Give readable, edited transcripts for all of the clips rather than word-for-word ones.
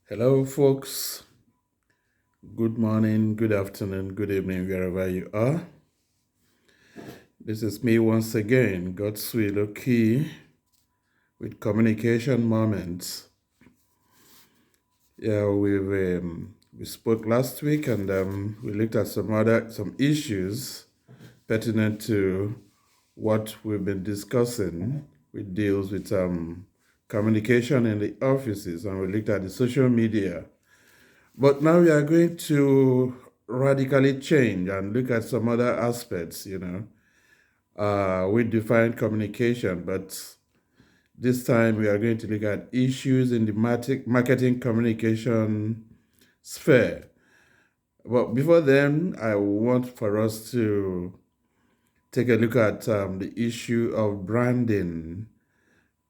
Hello, folks. Good morning, good afternoon, good evening, wherever you are. This is me once again, Usye, with Communication Moments. Yeah, we spoke last week, and we looked at some issues pertinent to what we've been discussing, which deals with communication in the offices, and we looked at the social media. But now we are going to radically change and look at some other aspects. We define communication, but this time we are going to look at issues in the marketing communication sphere. But before then, I want for us to take a look at the issue of branding.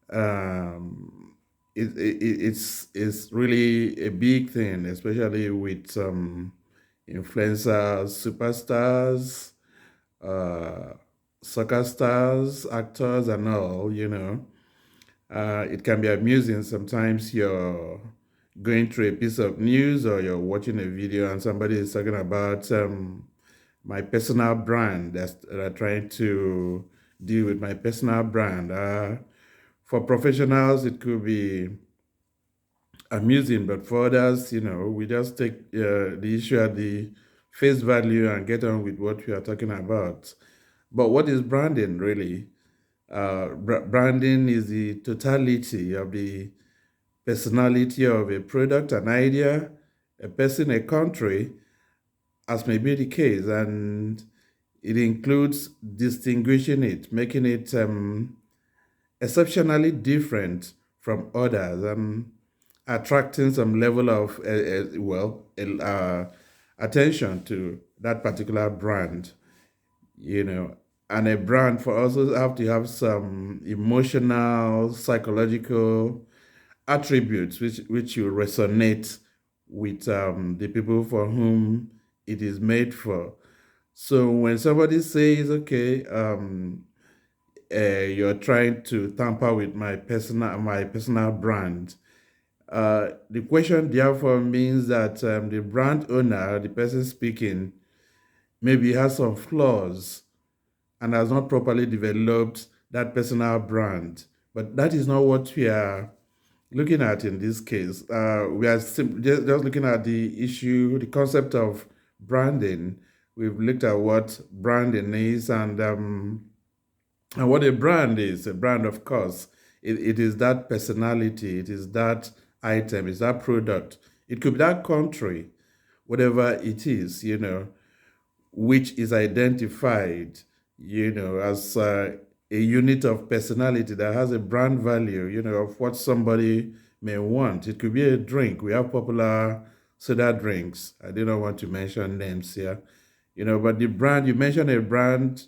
Um, it's really a big thing, especially with influencers, superstars, uh, soccer stars, actors, and all. It can be amusing. Sometimes you're going through a piece of news or you're watching a video and somebody is talking about my personal brand. They're trying to deal with my personal brand. For professionals, it could be amusing, but for others, we just take the issue at the face value and get on with what we are talking about. But what is branding really? Branding is the totality of the personality of a product, an idea, a person, a country, as may be the case, and it includes distinguishing it, making it exceptionally different from others, attracting some level of attention to that particular brand, you know. And a brand for also have to have some emotional, psychological attributes which will resonate with the people for whom it is made for. So when somebody says, okay, you're trying to tamper with my personal brand. The question therefore means that the brand owner, the person speaking, maybe has some flaws and has not properly developed that personal brand. But that is not what we are looking at in this case. We are just looking at the issue, the concept of branding. We've looked at what branding is and what a brand is. A brand, of course, it is that personality, it is that item, it's that product. It could be that country, whatever it is, which is identified, as a unit of personality that has a brand value, of what somebody may want. It could be a drink. We have popular soda drinks. I do not want to mention names here, but the brand, you mention a brand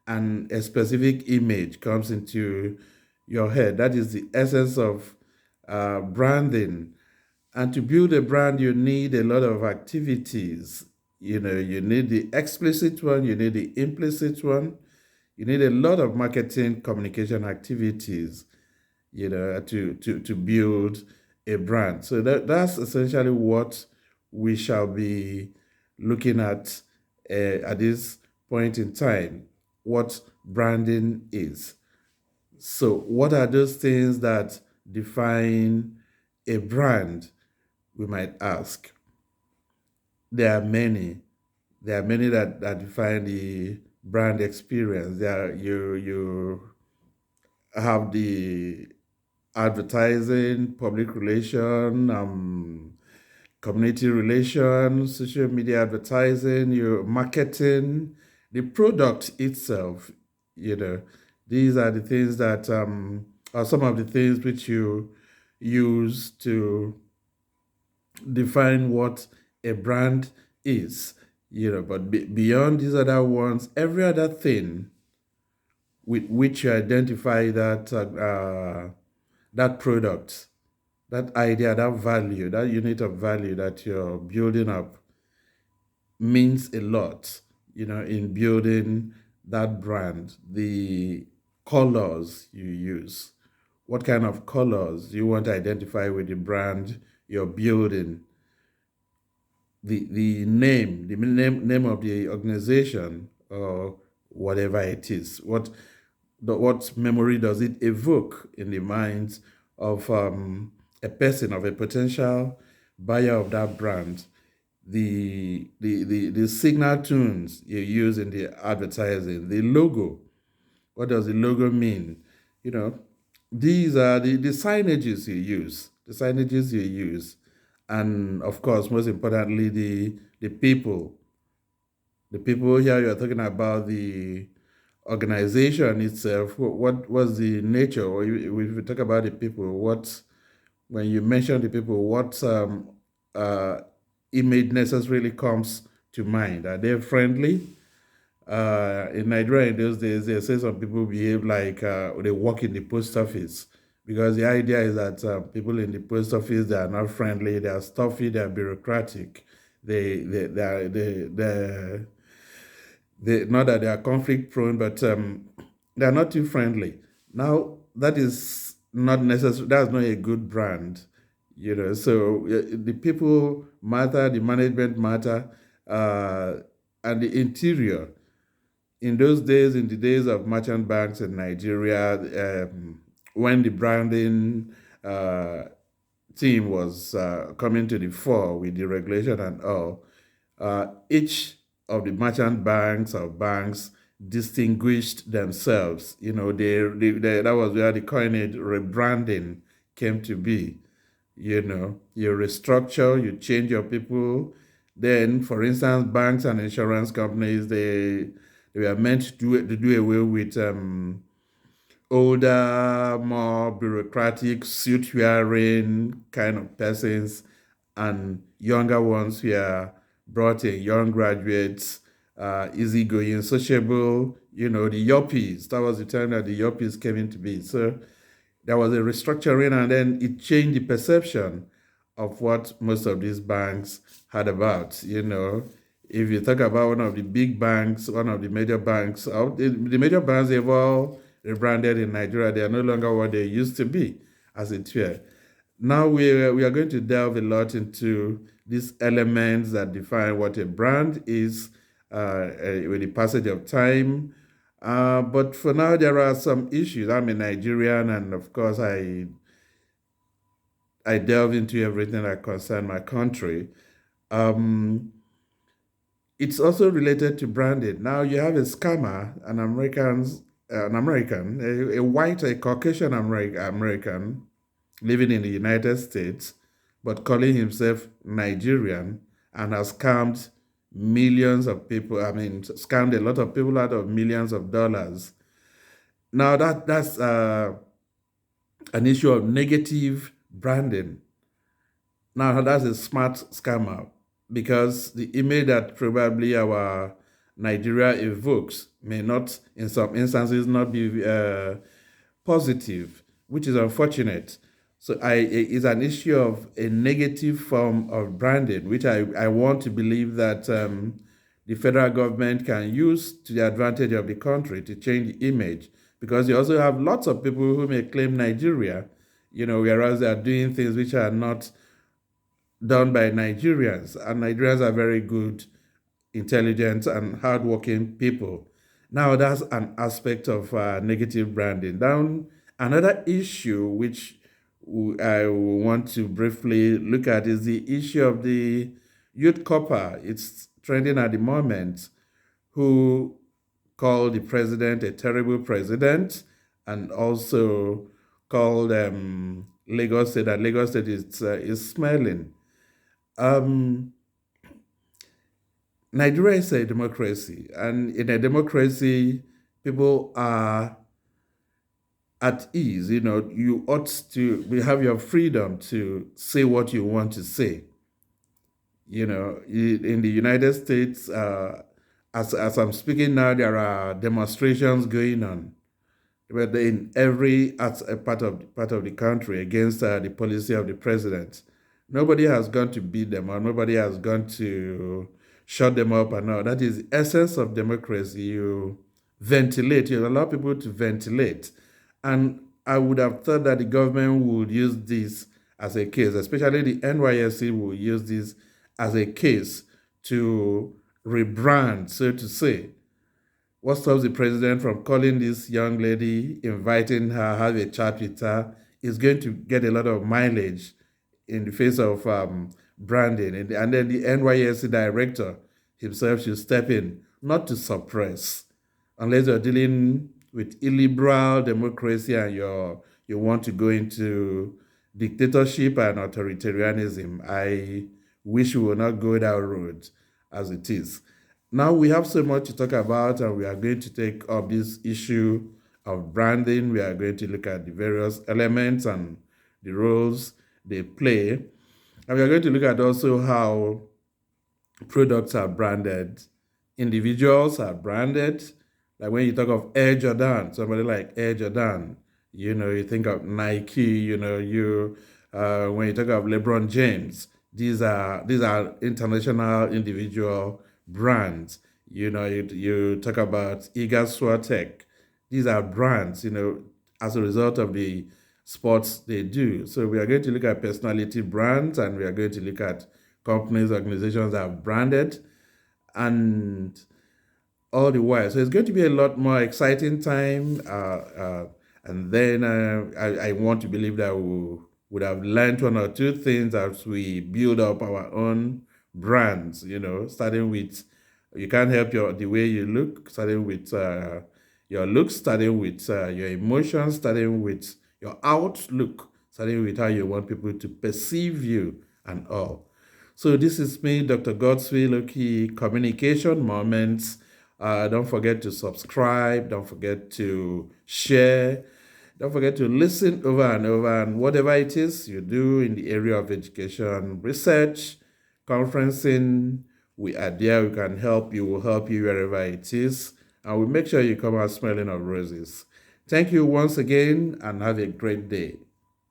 and a specific image comes into your head. That is the essence of branding. And to build a brand, you need a lot of activities. You need the explicit one, you need the implicit one, you need a lot of marketing communication activities, to build a brand. So that's essentially what we shall be looking at this point in time, what branding is. So, what are those things that define a brand? We might ask. There are many. There are many that define the brand experience. You have the advertising, public relation, community relations, social media advertising, your marketing, the product itself. You know, these are the things that are some of the things which you use to define what a brand is. But beyond these other ones, every other thing with which you identify that product, that idea, that value, that unit of value that you're building up means a lot, in building that brand. The colors you use, What kind of colors you want to identify with the brand you're building? The name of the organization, or whatever it is. What memory does it evoke in the minds of a person, of a potential buyer of that brand? The signal tunes you use in the advertising, the logo. What does the logo mean? You know, these are the signages you use, and of course, most importantly, the people here you are talking about, the organization itself. What was the nature? Or if you talk about the people, what when you mention the people, what uh, image necessarily comes to mind? Are they friendly? In Nigeria in those days, they say some people behave like they work in the post office, because the idea is that people in the post office, they are not friendly, they are stuffy, they are bureaucratic. They not that they are conflict prone, but they are not too friendly. Now that is not necessary. That's not a good brand, So the people matter, the management matter, uh, and the interior. In those days, in the days of merchant banks in Nigeria, when the branding uh, team was coming to the fore with the regulation and all, each of the merchant banks or banks distinguished themselves. That was where the coinage rebranding came to be. You restructure, you change your people. Then, for instance, banks and insurance companies, they were meant to do away with older, more bureaucratic, suit wearing kind of persons, and younger ones were brought in, young graduates, easygoing, sociable, the yuppies. That was the time that the yuppies came into being. So there was a restructuring, and then it changed the perception of what most of these banks had about. If you talk about one of the big banks, one of the major banks, the major banks, they've all rebranded in Nigeria. They are no longer what they used to be, as it were. Now we are going to delve a lot into these elements that define what a brand is with the passage of time. But for now, there are some issues. I'm a Nigerian, and of course, I delve into everything that concerns my country. Um, it's also related to branding. Now you have a scammer, a white, a Caucasian American living in the United States, but calling himself Nigerian, and has scammed millions of people. I mean, scammed a lot of people out of millions of dollars. Now that's an issue of negative branding. Now that's a smart scammer, because the image that probably our Nigeria evokes may not, in some instances, not be positive, which is unfortunate. So it's an issue of a negative form of branding, which I want to believe that the federal government can use to the advantage of the country to change the image, because you also have lots of people who may claim Nigeria, whereas they are doing things which are not done by Nigerians, and Nigerians are very good, intelligent, and hardworking people. Now, that's an aspect of negative branding. Down another issue which I want to briefly look at is the issue of the youth corper. It's trending at the moment, who called the president a terrible president, and also called Lagos State, that Lagos State is smelling. Um, Nigeria is a democracy, and in a democracy, people are at ease. You ought to have your freedom to say what you want to say. In the United States, as I'm speaking now, there are demonstrations going on, but in every part of the country against the policy of the president. Nobody has gone to beat them, or nobody has gone to shut them up and all. That is the essence of democracy. You ventilate. You allow people to ventilate, and I would have thought that the government would use this as a case, especially the NYSC will use this as a case to rebrand, so to say. What stops the president from calling this young lady, inviting her, have a chat with her, is going to get a lot of mileage in the face of branding. And then the NYSC director himself should step in, not to suppress, unless you're dealing with illiberal democracy and you want to go into dictatorship and authoritarianism. I wish we will not go that road as it is. Now we have so much to talk about, and we are going to take up this issue of branding. We are going to look at the various elements and the roles they play. And we are going to look at also how products are branded, individuals are branded. Like when you talk of Air Jordan, somebody like Air Jordan, you think of Nike, when you talk of LeBron James, these are international individual brands. You talk about Iga Swiatek. These are brands, as a result of the sports they do. So we are going to look at personality brands, and we are going to look at companies, organizations that are branded, and all the while. So it's going to be a lot more exciting time. And then I want to believe that we would have learned one or two things as we build up our own brands, starting with you can't help the way you look, starting with your looks, starting with your emotions, starting with your outlook, starting with how you want people to perceive you and all. So this is me, Dr. Godswill Loki, Communication Moments. Don't forget to subscribe. Don't forget to share. Don't forget to listen over and over. And whatever it is you do in the area of education, research, conferencing, we are there. We can help you. We'll help you wherever it is. And we'll make sure you come out smelling of roses. Thank you once again, and have a great day.